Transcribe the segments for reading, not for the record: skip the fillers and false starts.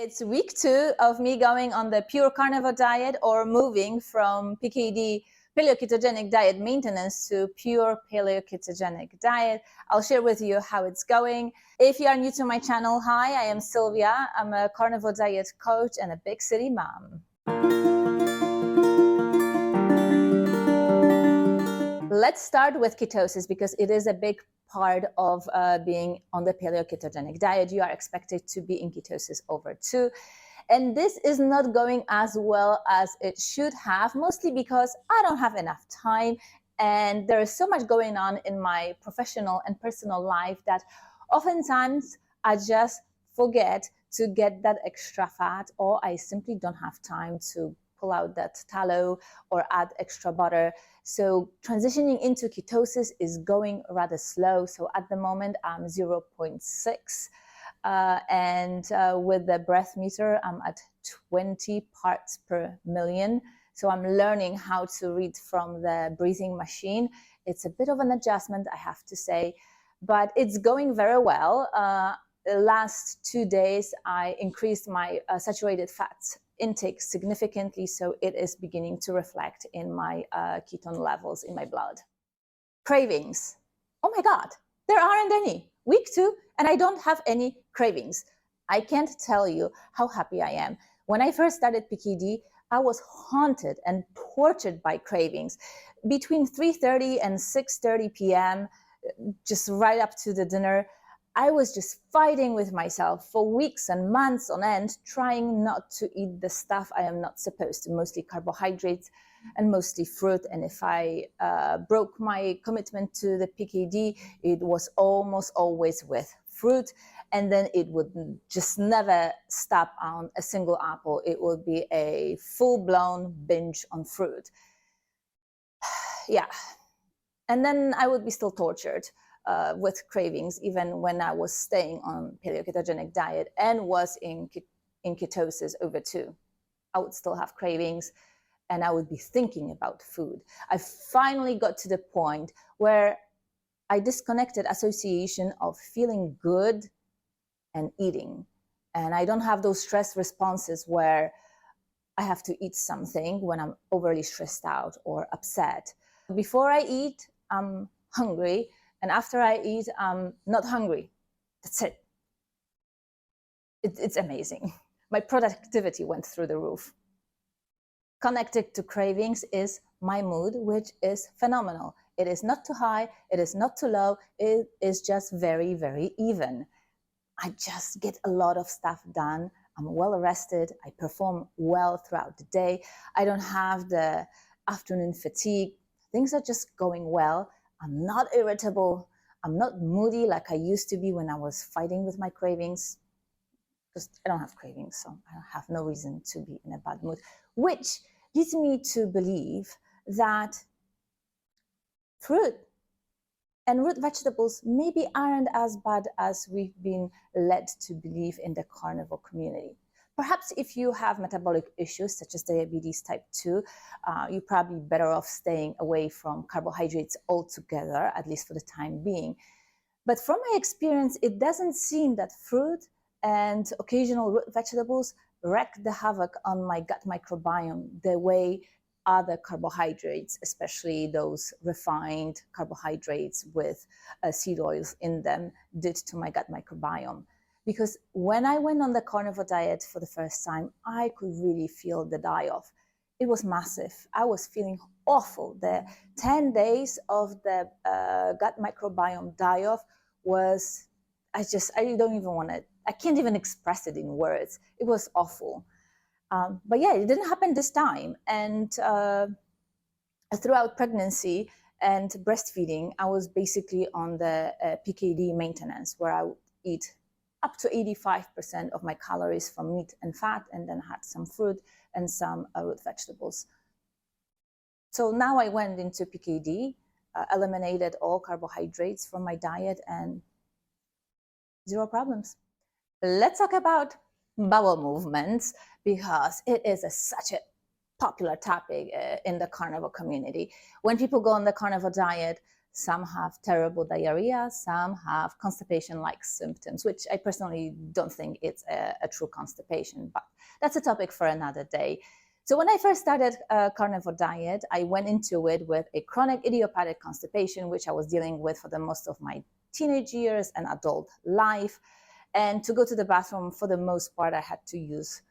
It's week 2 of me going on the pure carnivore diet or moving from PKD Paleo-Ketogenic diet maintenance to pure Paleo-Ketogenic diet. I'll share with you how it's going. If you are new to my channel, hi, I am Sylvia. I'm a carnivore diet coach and a big city mom. Let's start with ketosis because it is a big part of being on the Paleo-Ketogenic diet. You are expected to be in ketosis over 2. And this is not going as well as it should have, mostly because I don't have enough time. And there is so much going on in my professional and personal life that oftentimes I just forget to get that extra fat, or I simply don't have time to pull out that tallow or add extra butter. So transitioning into ketosis is going rather slow. So at the moment, I'm 0.6. With the breath meter, I'm at 20 parts per million. So I'm learning how to read from the breathing machine. It's a bit of an adjustment, I have to say, but it's going very well. The last 2 days, I increased my saturated fats intake significantly, so it is beginning to reflect in my ketone levels in my blood. Cravings. Oh my God, there aren't any. Week 2, and I don't have any cravings. I can't tell you how happy I am. When I first started PKD, I was haunted and tortured by cravings. Between 3:30 and 6:30 p.m., just right up to the dinner, I was just fighting with myself for weeks and months on end, trying not to eat the stuff I am not supposed to, mostly carbohydrates and mostly fruit. And if I broke my commitment to the PKD, it was almost always with fruit. And then it would just never stop on a single apple. It would be a full-blown binge on fruit. Yeah. And then I would be still tortured with cravings, even when I was staying on Paleo-Ketogenic diet and was in ketosis over 2. I would still have cravings and I would be thinking about food. I finally got to the point where I disconnected association of feeling good and eating. And I don't have those stress responses where I have to eat something when I'm overly stressed out or upset. Before I eat, I'm hungry. And after I eat, I'm not hungry. That's it. It's amazing. My productivity went through the roof. Connected to cravings is my mood, which is phenomenal. It is not too high. It is not too low. It is just very, very even. I just get a lot of stuff done. I'm well rested. I perform well throughout the day. I don't have the afternoon fatigue. Things are just going well. I'm not irritable. I'm not moody like I used to be when I was fighting with my cravings. Because I don't have cravings, so I have no reason to be in a bad mood. Which leads me to believe that fruit and root vegetables maybe aren't as bad as we've been led to believe in the carnivore community. Perhaps if you have metabolic issues such as diabetes type 2, you're probably better off staying away from carbohydrates altogether, at least for the time being. But from my experience, it doesn't seem that fruit and occasional root vegetables wreak the havoc on my gut microbiome the way other carbohydrates, especially those refined carbohydrates with seed oils in them, did to my gut microbiome. Because when I went on the carnivore diet for the first time, I could really feel the die-off. It was massive. I was feeling awful. The 10 days of the gut microbiome die-off was, I can't even express it in words. It was awful. But yeah, it didn't happen this time. And throughout pregnancy and breastfeeding, I was basically on the PKD maintenance, where I would eat up to 85% of my calories from meat and fat, and then had some fruit and some root vegetables. So now I went into PKD, eliminated all carbohydrates from my diet, and 0 problems. Let's talk about bowel movements, because it is such a popular topic in the carnivore community. When people go on the carnivore diet, Some have terrible diarrhea, some have constipation-like symptoms, which I personally don't think it's a true constipation, but that's a topic for another day. So when I first started a carnivore diet, I went into it with a chronic idiopathic constipation, which I was dealing with for the most of my teenage years and adult life. And to go to the bathroom, for the most part, I had to use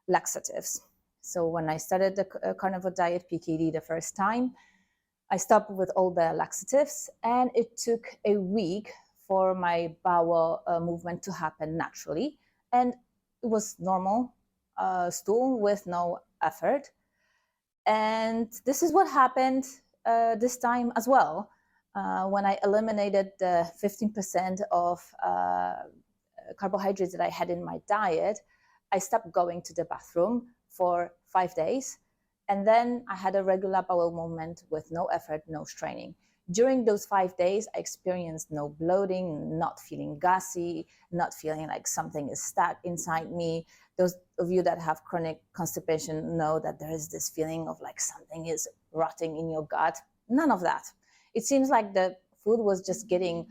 laxatives. So when I started the carnivore diet, PKD, the first time, I stopped with all the laxatives, and it took a week for my bowel movement to happen naturally. And it was normal stool with no effort. And this is what happened this time as well. When I eliminated the 15% of carbohydrates that I had in my diet, I stopped going to the bathroom for 5 days. And then I had a regular bowel movement with no effort, no straining. During those 5 days, I experienced no bloating, not feeling gassy, not feeling like something is stuck inside me. Those of you that have chronic constipation know that there is this feeling of like something is rotting in your gut. None of that. It seems like the food was just getting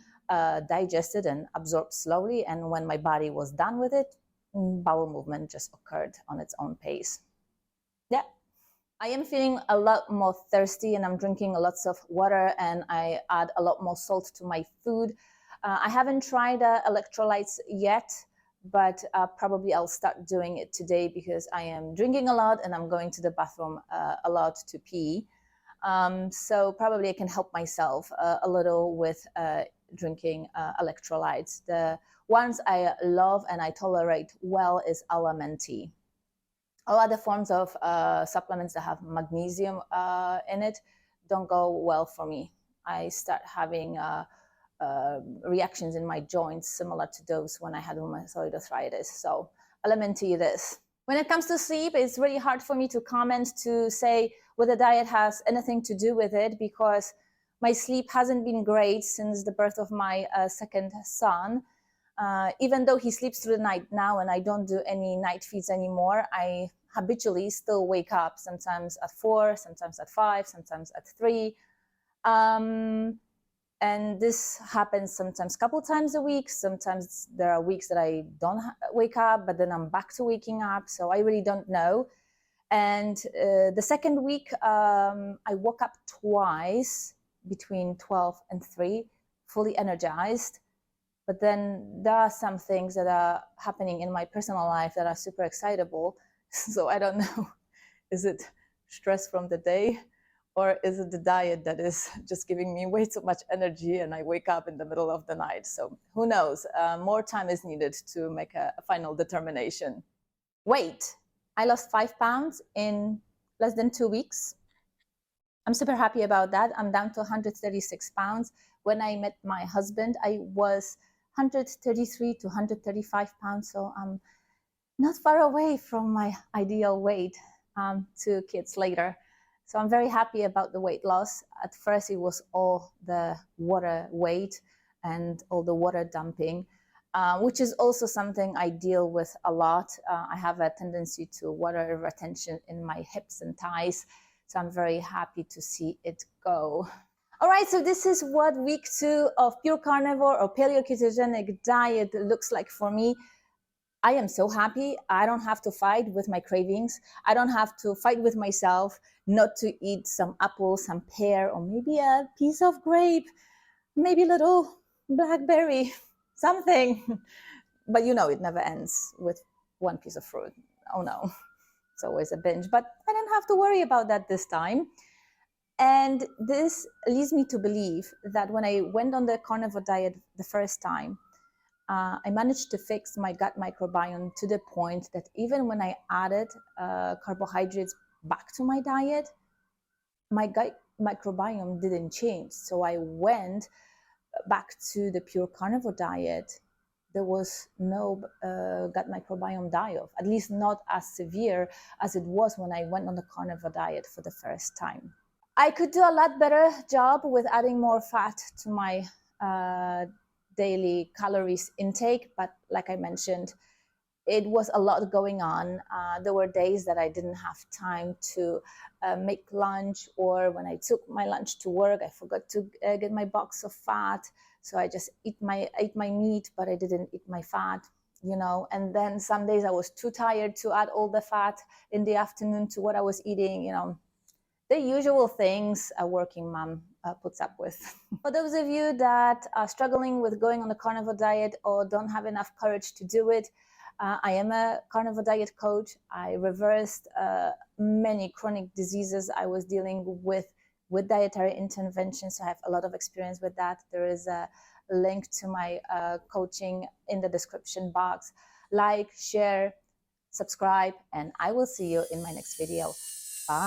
digested and absorbed slowly. And when my body was done with it, bowel movement just occurred on its own pace. Yeah. I am feeling a lot more thirsty, and I'm drinking lots of water, and I add a lot more salt to my food. I haven't tried electrolytes yet, but probably I'll start doing it today because I am drinking a lot and I'm going to the bathroom a lot to pee. So probably I can help myself a little with drinking electrolytes. The ones I love and I tolerate well is Tea. All other forms of supplements that have magnesium in it don't go well for me. I start having reactions in my joints similar to those when I had rheumatoid arthritis. So Tea it is. When it comes to sleep, it's really hard for me to comment to say whether diet has anything to do with it, because my sleep hasn't been great since the birth of my second son. Even though he sleeps through the night now and I don't do any night feeds anymore, I habitually still wake up, sometimes at 4, sometimes at 5, sometimes at 3. And this happens sometimes a couple times a week. Sometimes there are weeks that I don't wake up, but then I'm back to waking up. So I really don't know. And the second week, I woke up twice between 12 and 3, fully energized. But then there are some things that are happening in my personal life that are super excitable. So I don't know, is it stress from the day, or is it the diet that is just giving me way too much energy and I wake up in the middle of the night? So who knows? More time is needed to make a final determination. Weight. I lost 5 pounds in less than 2 weeks. I'm super happy about that. I'm down to 136 pounds. When I met my husband, I was 133 to 135 pounds. So I'm not far away from my ideal weight 2 kids later. So I'm very happy about the weight loss. At first, it was all the water weight and all the water dumping, which is also something I deal with a lot. I have a tendency to water retention in my hips and thighs. So I'm very happy to see it go. All right, so this is what week 2 of pure carnivore or paleo-ketogenic diet looks like for me. I am so happy. I don't have to fight with my cravings. I don't have to fight with myself not to eat some apple, some pear, or maybe a piece of grape, maybe a little blackberry, something. But you know, it never ends with one piece of fruit. Oh no, it's always a binge. But I don't have to worry about that this time. And this leads me to believe that when I went on the carnivore diet the first time, I managed to fix my gut microbiome to the point that even when I added carbohydrates back to my diet, my gut microbiome didn't change. So I went back to the pure carnivore diet. There was no gut microbiome die-off, at least not as severe as it was when I went on the carnivore diet for the first time. I could do a lot better job with adding more fat to my daily calories intake, but like I mentioned, it was a lot going on. There were days that I didn't have time to make lunch, or when I took my lunch to work, I forgot to get my box of fat. So I just ate my meat, but I didn't eat my fat, you know. And then some days I was too tired to add all the fat in the afternoon to what I was eating, you know. The usual things a working mom puts up with. For those of you that are struggling with going on a carnivore diet or don't have enough courage to do it, I am a carnivore diet coach. I reversed many chronic diseases I was dealing with dietary interventions. So I have a lot of experience with that. There is a link to my coaching in the description box. Like, share, subscribe, and I will see you in my next video. Bye.